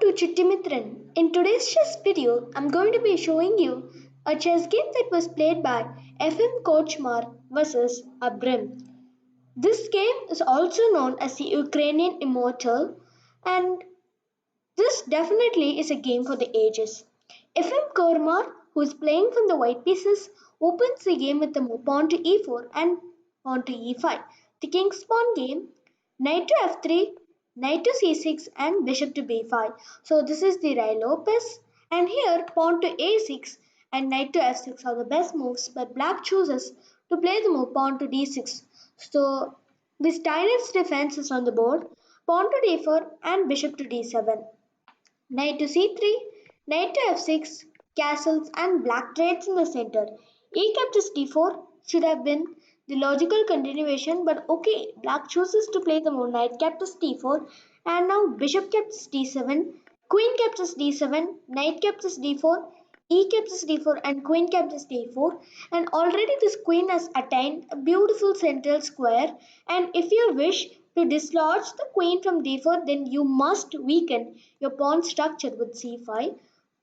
you, Chutti Mithran. In today's chess video, I'm going to be showing you a chess game that was played by Efim Korchmar versus Abram. This game is also known as the Ukrainian Immortal, and this definitely is a game for the ages. Efim Korchmar, who is playing from the white pieces, opens the game with the move pawn to e4 and pawn to e5. The king's pawn game, knight to f3, knight to c6 and bishop to b5. So this is the Ra6, and here pawn to a6 and knight to f6 are the best moves, but black chooses to play the move pawn to d6. So the Steinitz defense is on the board, pawn to d4 and bishop to d7. Knight to c3, knight to f6, castles and black trades in the center. E captures d4 should have been the logical continuation, but okay, black chooses to play the move knight captures d4, and now bishop captures d7, queen captures d7, knight captures d4, e captures d4 and queen captures d4, and already this queen has attained a beautiful central square, and if you wish to dislodge the queen from d4, then you must weaken your pawn structure with c5,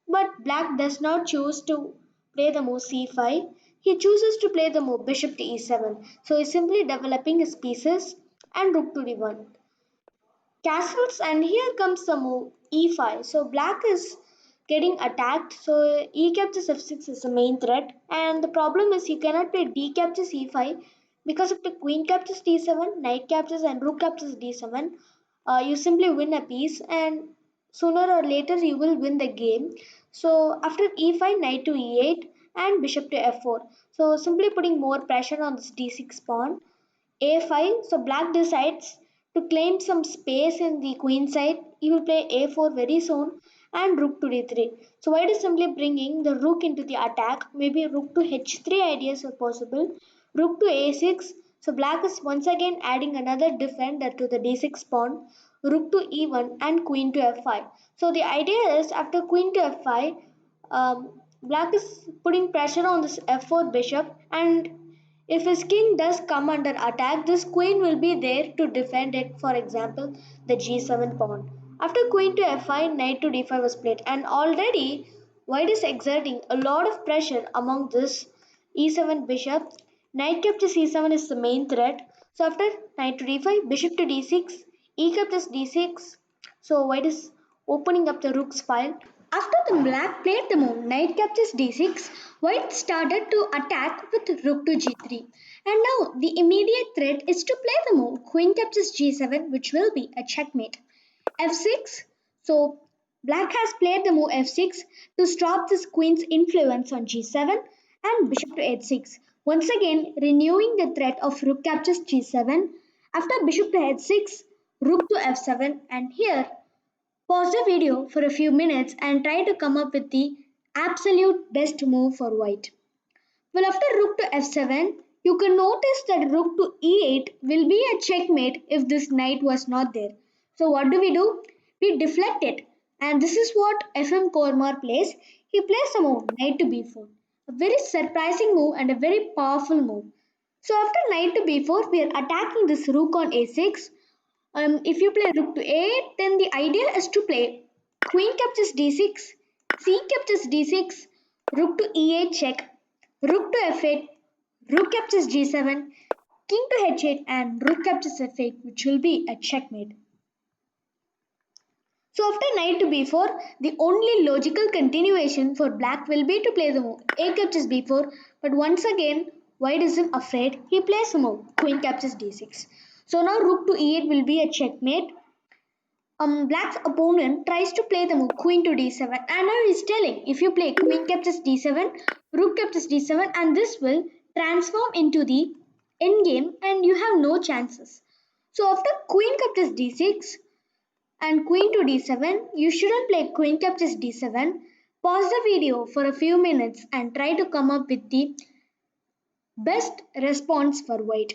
but black does not choose to play the move c5. He chooses to play the move bishop to e7. So he's simply developing his pieces and rook to d1. Castles, and here comes the move e5. So black is getting attacked. So e captures f6 is the main threat. And the problem is you cannot play d captures e5 because if the queen captures d7, knight captures and rook captures d7, you simply win a piece and sooner or later you will win the game. So after e5, knight to e8 and bishop to f4. So simply putting more pressure on this d6 pawn. a5, so black decides to claim some space in the queen side. He will play a4 very soon and rook to d3. So white is simply bringing the rook into the attack. Maybe rook to h3 ideas are possible. Rook to a6. So black is once again adding another defender to the d6 pawn. Rook to e1 and queen to f5. So the idea is after queen to f5, black is putting pressure on this f4 bishop, and if his king does come under attack, this queen will be there to defend it, for example, the g7 pawn. After queen to f5, knight to d5 was played, and already white is exerting a lot of pressure among this e7 bishop. Knight captures c7 is the main threat. So after knight to d5, bishop to d6, e captures d6. So white is opening up the rook's file. After the black played the move knight captures d6, white started to attack with rook to g3. And now the immediate threat is to play the move queen captures g7, which will be a checkmate. f6, so black has played the move f6 to stop this queen's influence on g7 and bishop to h6. Once again renewing the threat of rook captures g7. After bishop to h6, rook to f7, and here pause the video for a few minutes and try to come up with the absolute best move for white. Well, after rook to f7, you can notice that rook to e8 will be a checkmate if this knight was not there. So what do? We deflect it, and this is what Efim Korchmar plays. He plays a move knight to b4. A very surprising move and a very powerful move. So after knight to b4, we are attacking this rook on a6. If you play rook to a8, then the idea is to play queen captures d6, c captures d6, rook to e8 check, rook to f8, rook captures g7, king to h8 and rook captures f8, which will be a checkmate. So after knight to b4, the only logical continuation for black will be to play the move a captures b4, but once again white isn't afraid. He plays the move queen captures d6. So now rook to e8 will be a checkmate. Black's opponent tries to play the move queen to d7, and now he's telling if you play queen captures d7, rook captures d7, and this will transform into the endgame and you have no chances. So after queen captures d6 and queen to d7, you shouldn't play queen captures d7. Pause the video for a few minutes and try to come up with the best response for white.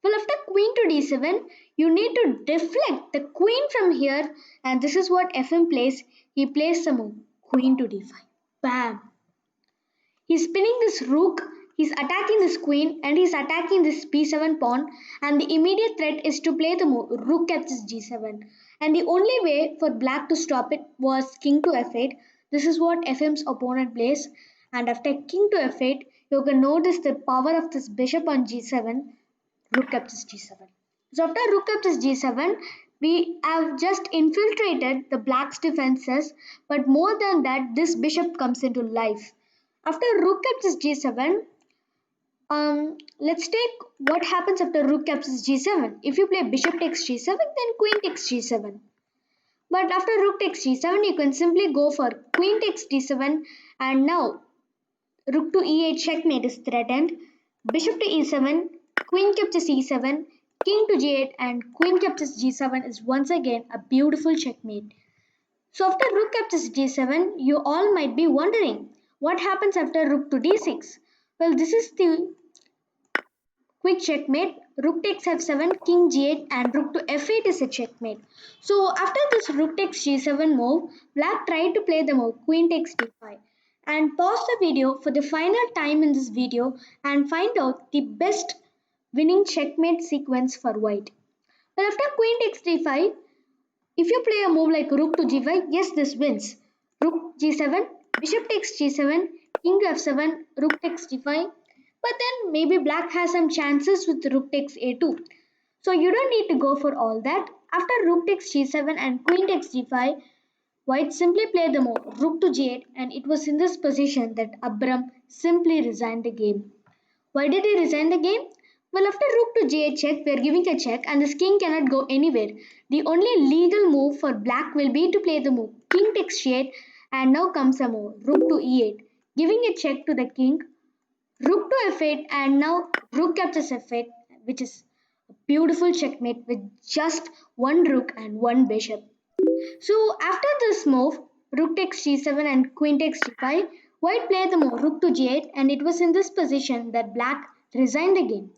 Well, after queen to d7, you need to deflect the queen from here, and this is what Efim plays. He plays the move queen to d5. Bam! He's spinning this rook He's attacking this queen and he's attacking this b7 pawn, and the immediate threat is to play the move rook captures g7. And the only way for black to stop it was king to f8. This is what Efim's opponent plays, and after king to f8, you can notice the power of this bishop on g7, rook captures g7. So after rook captures g7, we have just infiltrated the black's defenses, but more than that, this bishop comes into life. After rook captures g7, let's take what happens after rook captures g7. If you play bishop takes g7, then queen takes g7. But after rook takes g7, you can simply go for queen takes d7, and now rook to e8 checkmate is threatened. Bishop to e7, queen captures e7, king to g8, and queen captures g7 is once again a beautiful checkmate. So after rook captures d7, you all might be wondering what happens after rook to d6. Well, this is the quick checkmate. Rook takes f7, king g8, and rook to f8 is a checkmate. So after this rook takes g7 move, black tried to play the move queen takes d5. And pause the video for the final time in this video and find out the best winning checkmate sequence for white. Well, after queen takes d5, if you play a move like rook to g5, yes, this wins. Rook g7, bishop takes g7, king to f7, rook takes d5. But then maybe black has some chances with rook takes a2. So you don't need to go for all that. After rook takes g7 and queen takes g5, white simply played the move rook to g8, and it was in this position that Abram simply resigned the game. Why did he resign the game? Well, after rook to g8 check, we are giving a check and this king cannot go anywhere. The only legal move for black will be to play the move king takes g8, and now comes a move rook to e8, giving a check to the king, rook to f8, and now rook captures f8, which is a beautiful checkmate with just one rook and one bishop. So after this move, rook takes g7 and queen takes g5, white played the move rook to g8, and it was in this position that black resigned the game.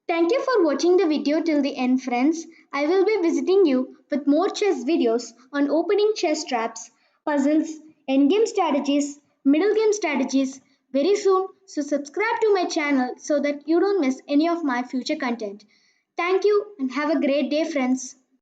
Thank you for watching the video till the end, friends. I will be visiting you with more chess videos on opening chess traps, puzzles, endgame strategies, middle game strategies very soon. So subscribe to my channel so that you don't miss any of my future content. Thank you and have a great day, friends.